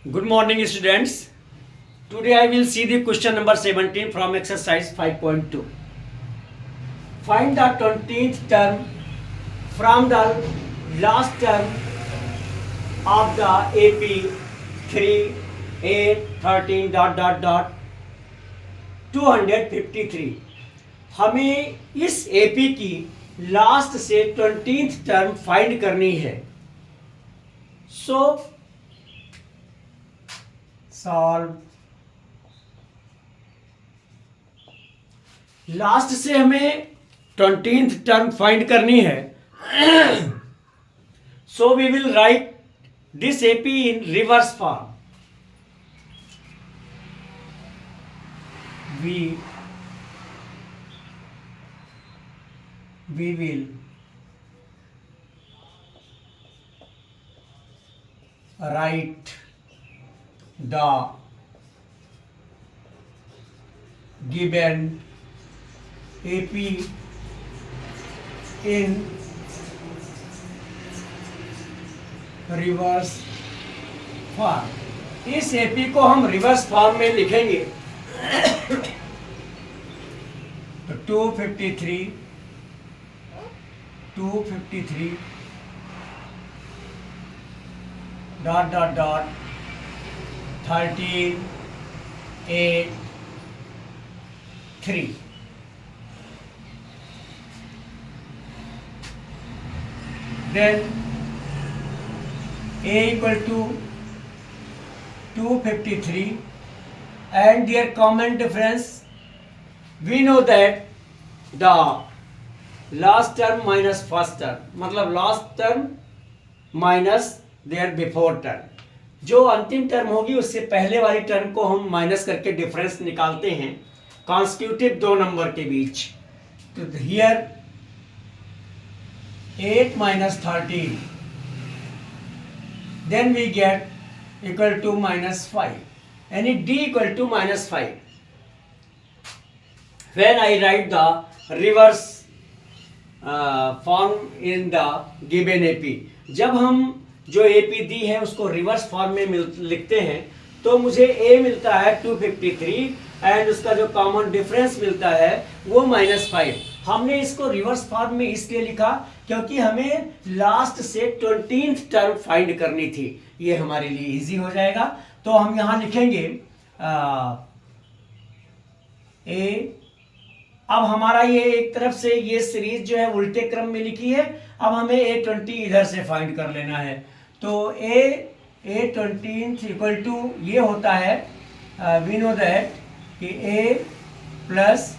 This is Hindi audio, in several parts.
Good morning, students. Today I will see the question number 17 from exercise 5.2. Find the 20th term from the last term of the AP 3, 8, 13 253. हमें इस AP की लास्ट से 20th टर्म फाइंड करनी है. सो सॉल्व. लास्ट से हमें 20th टर्म फाइंड करनी है. So we will write this AP in reverse form. we will write the given AP in reverse form. इस एपी को हम रिवर्स फॉर्म में लिखेंगे. तो 253 dot 13 8 3. Then A equal to 253 and their common difference. We know that the last term minus first term, मतलब last term minus their before term. जो अंतिम टर्म होगी उससे पहले वाली टर्म को हम माइनस करके डिफरेंस निकालते हैं कॉन्स्टिट्यूटिव दो नंबर के बीच. तो here 8 minus 13, then we get equal to minus 5, and D equal to minus 5. When I write the reverse form in the given AP, जब हम जो AP दी है उसको रिवर्स फॉर्म में लिखते हैं तो मुझे A मिलता है 253 एंड उसका जो कॉमन डिफरेंस मिलता है वो -5. हमने इसको रिवर्स फॉर्म में इसलिए लिखा क्योंकि हमें लास्ट से 20th टर्म फाइंड करनी थी. ये हमारे लिए इजी हो जाएगा. तो हम यहाँ लिखेंगे ए. अब हमारा ये एक तरफ से ये सीरीज जो है उल्टे क्रम में लिखी है. अब हमें A20 इधर से फाइंड कर लेना है. तो A20 इक्वल टू ये होता है वी नो दैट कि A plus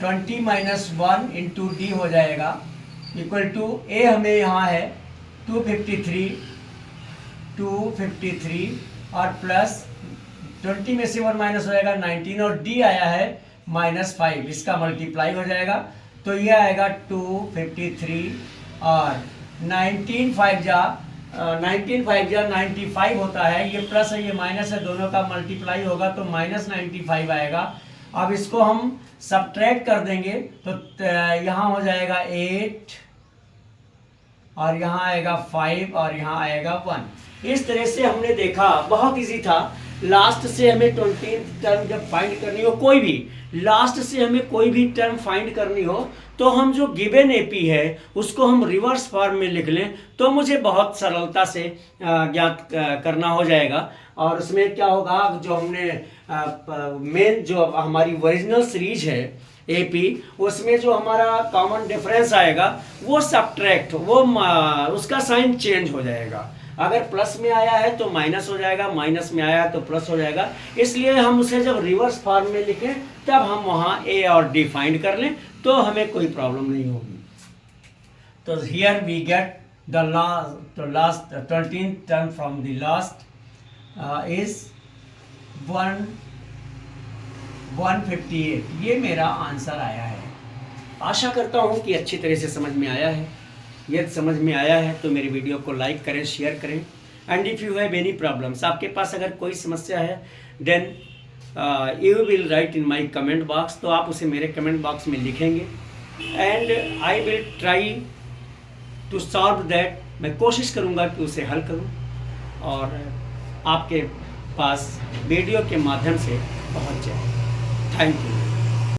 20 minus 1 into D हो जाएगा इक्वल टू A हमें यहाँ है 253 और प्लस 20 में से 1 माइनस हो जाएगा 19 और D आया है -5. इसका मल्टीप्लाई हो जाएगा तो ये आएगा 253 और 19 5 जा 95 होता है. ये प्लस है ये माइनस है, दोनों का मल्टीप्लाई होगा तो -95 आएगा. अब इसको हम सब्ट्रैक्ट कर देंगे तो यहाँ हो जाएगा 8 और यहाँ आएगा 5 और यहाँ आएगा 1. इस तरह से हमने देखा, बहुत इजी था. लास्ट से हमें 20th टर्म जब फाइंड करनी हो, कोई भी लास्ट से हमें कोई भी टर्म फाइंड करनी हो तो हम जो गिवन एपी है उसको हम रिवर्स फॉर्म में लिख लें तो मुझे बहुत सरलता से ज्ञात करना हो जाएगा. और उसमें क्या होगा, जो हमने मेन जो हमारी ओरिजिनल सीरीज है एपी, उसमें जो हमारा कॉमन डिफरेंस आएगा वो सब्ट्रैक्ट, वो उसका साइन चेंज हो जाएगा. अगर प्लस में आया है तो माइनस हो जाएगा, माइनस में आया है तो प्लस हो जाएगा. इसलिए हम उसे जब रिवर्स फॉर्म में लिखें तब हम वहाँ ए और डी फाइंड कर लें तो हमें कोई प्रॉब्लम नहीं होगी. तो here we get the last 20th term from the last is 158. ये मेरा आंसर आया है. आशा करता हूँ कि अच्छी तरह से समझ में आया है. यदि समझ में आया है तो मेरी वीडियो को लाइक करें, शेयर करें. And if you have any problems, आपके पास अगर कोई समस्या है then you will write in my comment box. तो आप उसे मेरे कमेंट बॉक्स में लिखेंगे and I will try to solve that. मैं कोशिश करूँगा कि उसे हल करूँ. और आपके पास वीडियो के माध्यम से पहुंच जाए। Thank you.